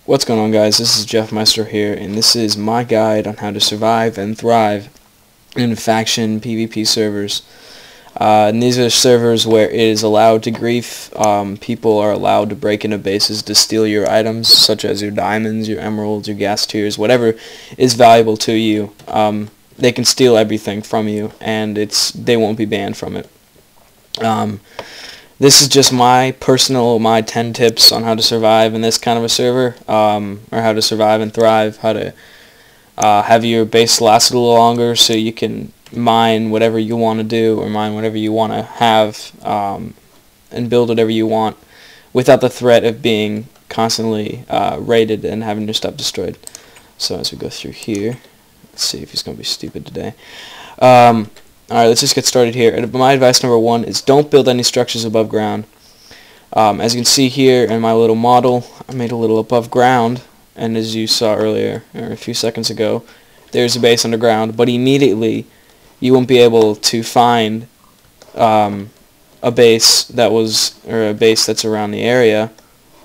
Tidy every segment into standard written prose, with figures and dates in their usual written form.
What's going on, guys? This is Jeff Meister here, and this is my guide on how to survive and thrive in faction PvP servers. And these are servers where it is allowed to grief. People are allowed to break into bases to steal your items, such as your diamonds, your emeralds, your gas tiers, whatever is valuable to you. They can steal everything from you, and they won't be banned from it. This is just my 10 tips on how to survive in this kind of a server, or how to survive and thrive, how to have your base last a little longer so you can mine whatever you want to do or mine whatever you want to have, and build whatever you want without the threat of being constantly raided and having your stuff destroyed. So as we go through here, let's see if he's going to be stupid today. Alright, let's just get started here. My advice number 1 is don't build any structures above ground. As you can see here in my little model, I made a little above ground, and as you saw earlier, or a few seconds ago, there's a base underground, but immediately you won't be able to find a base that's around the area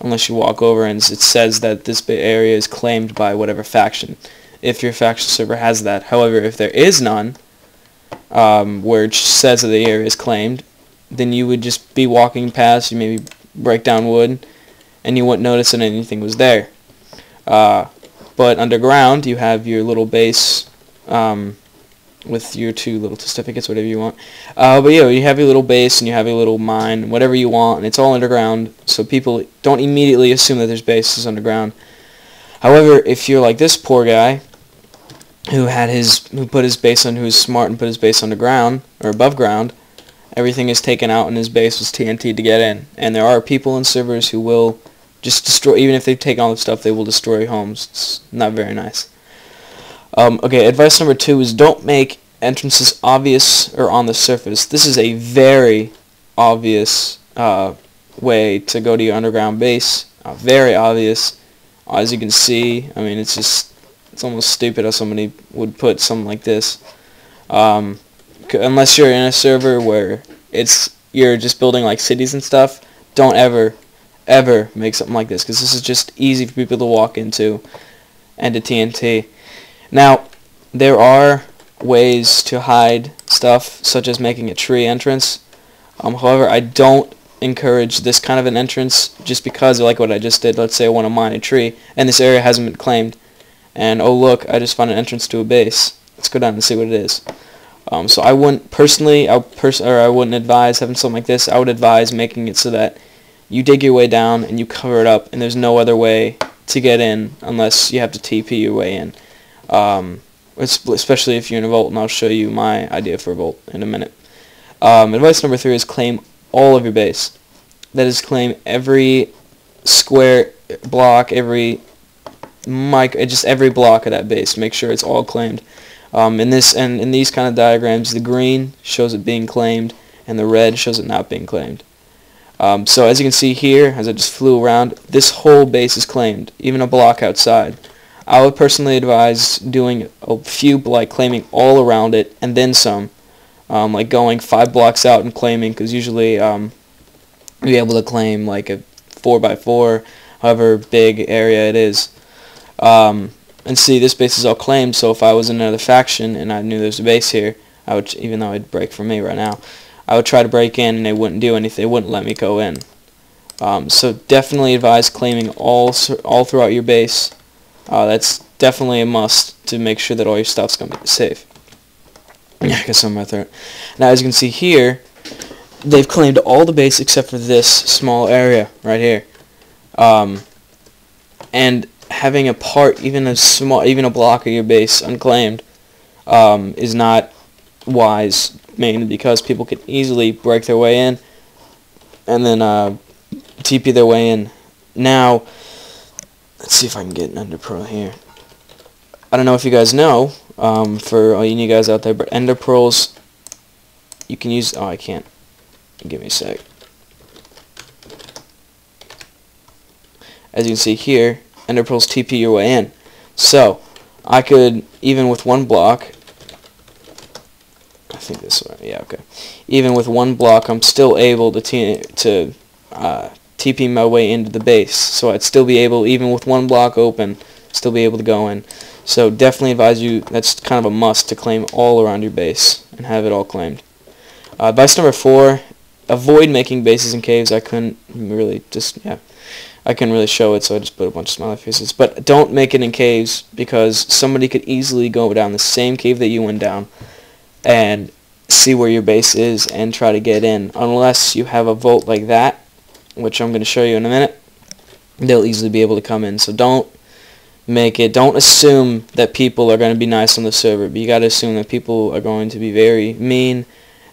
unless you walk over and it says that this area is claimed by whatever faction, if your faction server has that. However, if there is none, where it says that the area is claimed, then you would just be walking past, you maybe break down wood, and you wouldn't notice that anything was there. But underground, you have your little base, with your 2 little certificates, whatever you want. But yeah, you have your little base, and you have your little mine, whatever you want, and it's all underground, so people don't immediately assume that there's bases underground. However, if you're like this poor guy, who was smart and put his base underground or above ground, everything is taken out and his base was TNT'd to get in. And there are people in servers who will just destroy, even if they take all the stuff, they will destroy homes. It's not very nice. Okay, advice number 2 is don't make entrances obvious or on the surface. This is a very obvious way to go to your underground base. Very obvious. As you can see, I mean, it's almost stupid how somebody would put something like this. Unless you're in a server where you're just building like cities and stuff, don't ever make something like this, because this is just easy for people to walk into and to TNT. Now, there are ways to hide stuff, such as making a tree entrance. However, I don't encourage this kind of an entrance, just because, like what I just did. Let's say I want to mine a tree and this area hasn't been claimed, and oh look, I just found an entrance to a base. Let's go down and see what it is. So I wouldn't personally, I wouldn't advise having something like this. I would advise making it so that you dig your way down and you cover it up, and there's no other way to get in unless you have to TP your way in. Especially if you're in a vault, and I'll show you my idea for a vault in a minute. Advice number 3 is claim all of your base. That is, claim every square block, just every block of that base. Make sure it's all claimed. In these kind of diagrams, the green shows it being claimed, and the red shows it not being claimed. So as you can see here, as I just flew around, this whole base is claimed, even a block outside. I would personally advise doing a few, like claiming all around it, and then some. Like going 5 blocks out and claiming, because usually you'll be able to claim like a 4x4, however big area it is. And see, this base is all claimed, so if I was in another faction and I knew there's a base here, I would, even though it'd break for me right now, I would try to break in, and they wouldn't do anything. They wouldn't let me go in. So definitely advise claiming all throughout your base. That's definitely a must to make sure that all your stuff's going to be safe. I guess I'm my throat. Now, as you can see here, they've claimed all the base except for this small area right here. And having a part, even a block of your base unclaimed, is not wise, mainly because people can easily break their way in and then TP their way in. Now, let's see if I can get an Ender Pearl here. I don't know if you guys know, for all you new guys out there, but Ender Pearls, you can use... Oh, I can't. Give me a sec. As you can see here, Ender Pearls TP your way in. So, I could, even with 1 block... I think this way, yeah, okay. Even with 1 block, I'm still able to TP my way into the base. So I'd still be able, even with one block open, still be able to go in. So definitely advise you, that's kind of a must, to claim all around your base and have it all claimed. Advice number 4, avoid making bases in caves. I couldn't really show it, so I just put a bunch of smiley faces. But don't make it in caves, because somebody could easily go down the same cave that you went down and see where your base is and try to get in. Unless you have a vault like that, which I'm going to show you in a minute, they'll easily be able to come in. So don't assume that people are going to be nice on the server, but you got to assume that people are going to be very mean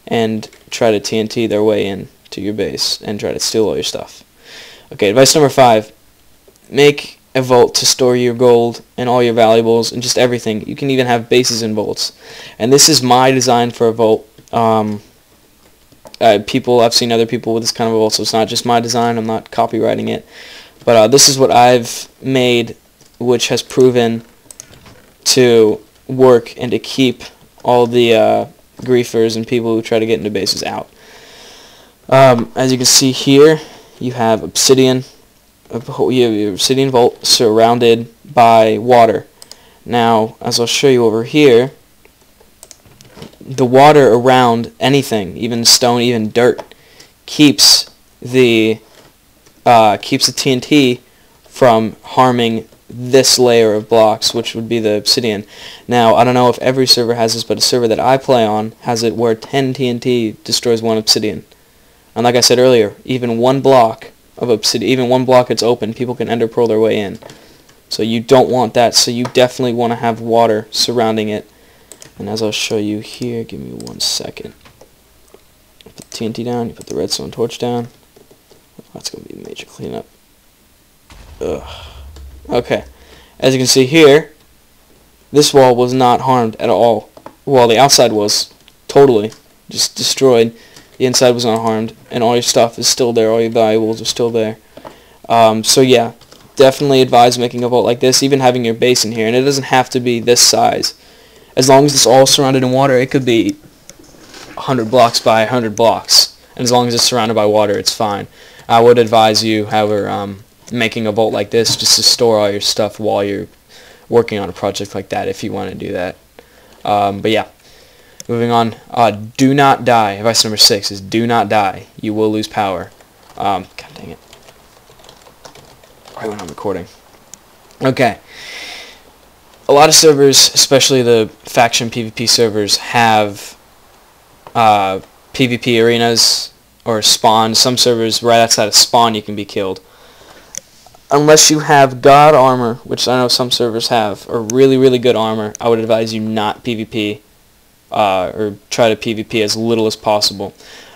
and try to TNT their way in to your base and try to steal all your stuff. Okay, advice number 5, make a vault to store your gold and all your valuables and just everything. You can even have bases in vaults. And this is my design for a vault. I've seen other people with this kind of a vault, so it's not just my design. I'm not copywriting it. But this is what I've made, which has proven to work and to keep all the griefers and people who try to get into bases out. As you can see here, you have obsidian. You have your obsidian vault surrounded by water. Now, as I'll show you over here, the water around anything, even stone, even dirt, keeps the TNT from harming this layer of blocks, which would be the obsidian. Now, I don't know if every server has this, but a server that I play on has it where 10 TNT destroys 1 obsidian. And like I said earlier, even one block of obsidian, even one block that's open, people can ender pearl their way in. So you don't want that. So you definitely want to have water surrounding it. And as I'll show you here, give me 1 second. Put the TNT down, you put the redstone torch down. That's going to be a major cleanup. Ugh. Okay, as you can see here, this wall was not harmed at all. Well, the outside was totally just destroyed. The inside was not harmed, and all your stuff is still there. All your valuables are still there. So yeah, definitely advise making a vault like this, even having your base in here. And it doesn't have to be this size. As long as it's all surrounded in water, it could be 100 blocks by 100 blocks. And as long as it's surrounded by water, it's fine. I would advise you, however, making a vault like this just to store all your stuff while you're working on a project like that, if you want to do that. But yeah, moving on. Do not die. Advice number 6 is do not die. You will lose power. God dang it. Right when I'm recording. Okay. A lot of servers, especially the faction PvP servers, have PvP arenas or spawn. Some servers, right outside of spawn, you can be killed. Unless you have God armor, which I know some servers have, or really, really good armor, I would advise you not PvP, or try to PvP as little as possible.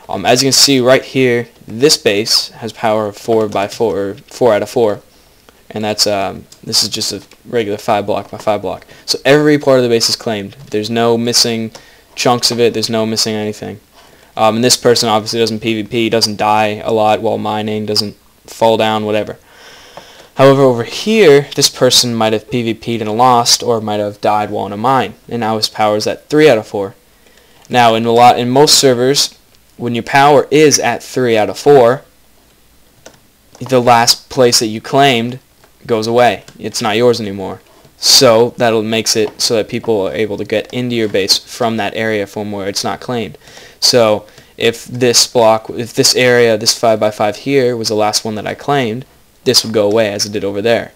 As you can see right here, this base has power of 4x4, or 4 out of 4. And that's this is just a regular 5 block by 5 block. So every part of the base is claimed. There's no missing chunks of it. There's no missing anything. And this person obviously doesn't PvP, doesn't die a lot while mining, doesn't fall down, whatever. However, over here, this person might have PvP'd and lost, or might have died while in a mine, and now his power is at 3 out of 4. Now, in most servers, when your power is at 3 out of 4, the last place that you claimed goes away. It's not yours anymore. So that makes it so that people are able to get into your base from that area from where it's not claimed. So if this area, this 5x5 here, was the last one that I claimed, this would go away as it did over there.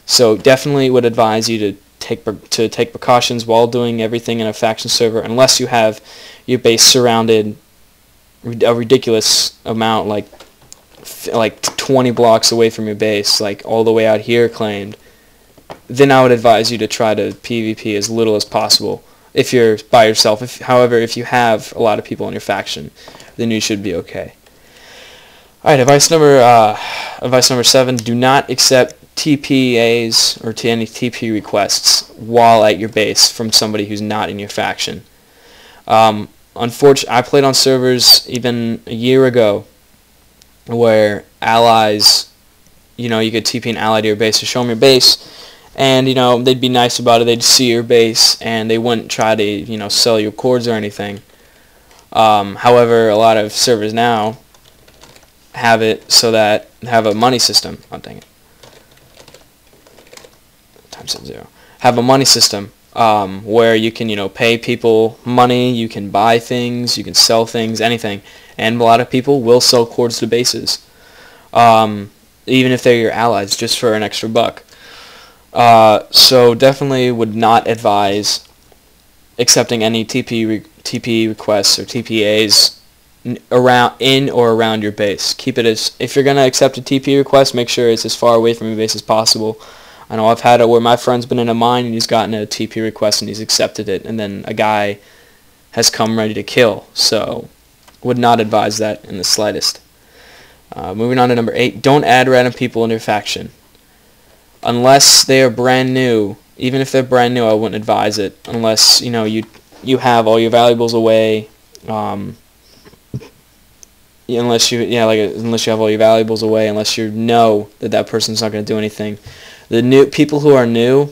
So definitely would advise you to take precautions while doing everything in a faction server, unless you have your base surrounded a ridiculous amount, like 20 blocks away from your base, like all the way out here claimed. Then I would advise you to try to PvP as little as possible if you're by yourself. However, if you have a lot of people in your faction, then you should be okay. Alright, advice number 7, do not accept TPAs or any TP requests while at your base from somebody who's not in your faction. Unfortunately, I played on servers even a year ago where allies, you could TP an ally to your base to show them your base, and they'd be nice about it. They'd see your base and they wouldn't try to sell you cords or anything. However, a lot of servers now have it so that have a money system. Oh, dang it. Times 0. Have a money system where you can, pay people money, you can buy things, you can sell things, anything. And a lot of people will sell quartz to bases, even if they're your allies, just for an extra buck. So definitely would not advise accepting any TP requests or TPAs in or around your base. Keep it as, if you're going to accept a TP request, make sure it's as far away from your base as possible. I know I've had it where my friend's been in a mine and he's gotten a TP request and he's accepted it, and then a guy has come ready to kill. So would not advise that in the slightest. Moving on to number 8, don't add random people in your faction. Unless they are brand new, even if they're brand new, I wouldn't advise it unless you have all your valuables away. Unless you have all your valuables away, unless you know that person's not going to do anything. The new people who are new,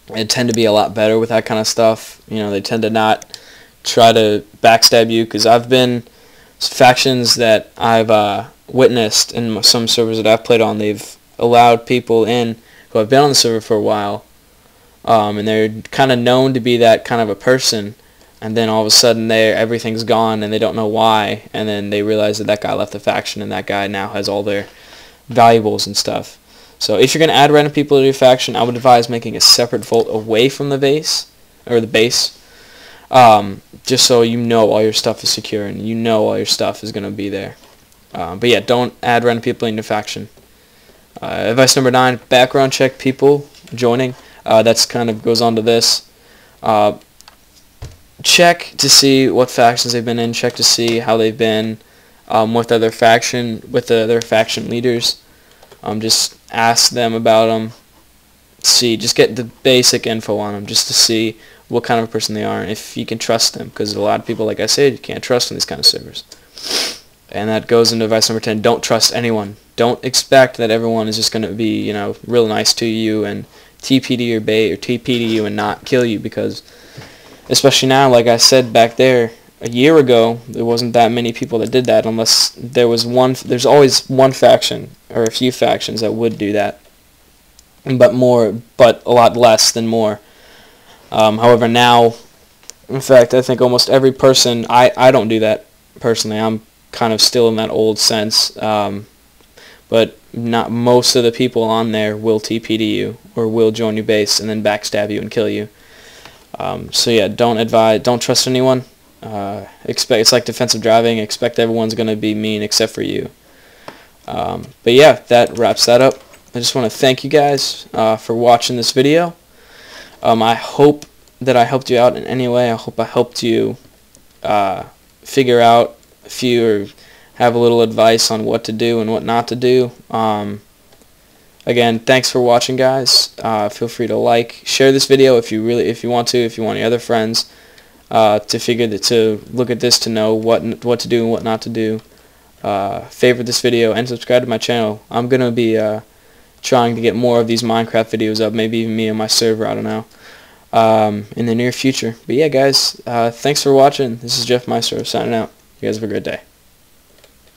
they tend to be a lot better with that kind of stuff. They tend to not try to backstab you, because I've been factions that I've witnessed in some servers that I've played on. They've allowed people in who have been on the server for a while, and they're kind of known to be that kind of a person, and then all of a sudden everything's gone and they don't know why, and then they realize that guy left the faction and that guy now has all their valuables and stuff. So if you're going to add random people to your faction, I would advise making a separate vault away from the base, just so you know all your stuff is secure and you know all your stuff is going to be there. But yeah, don't add random people in your faction. Advice number 9, background check people joining. That's kind of goes on to this. Check to see what factions they've been in. Check to see how they've been with other faction leaders. Just ask them about them. Just get the basic info on them, just to see what kind of a person they are, and if you can trust them, because a lot of people, like I said, you can't trust in these kind of servers. And that goes into advice number 10. Don't trust anyone. Don't expect that everyone is just going to be, real nice to you and TP to your bait or TP to you and not kill you, because especially now, like I said back there, a year ago, there wasn't that many people that did that, unless there was one. There's always one faction or a few factions that would do that, but a lot less than more. However, now, in fact, I think almost every person, I don't do that personally. I'm kind of still in that old sense, but not most of the people on there will TP to you or will join your base and then backstab you and kill you. So yeah, don't trust anyone. It's like defensive driving. Expect everyone's going to be mean except for you. But yeah, that wraps that up. I just want to thank you guys for watching this video. I hope that I helped you out in any way. I hope I helped you figure out or have a little advice on what to do and what not to do. Again, thanks for watching, guys. Feel free to share this video if you want your other friends to look at this, to know what to do and what not to do. Favorite this video and subscribe to my channel. I'm gonna be trying to get more of these Minecraft videos up, maybe even me and my server, I don't know, in the near future. But yeah, guys, thanks for watching. This is Jeff Meister signing out. You guys have a great day.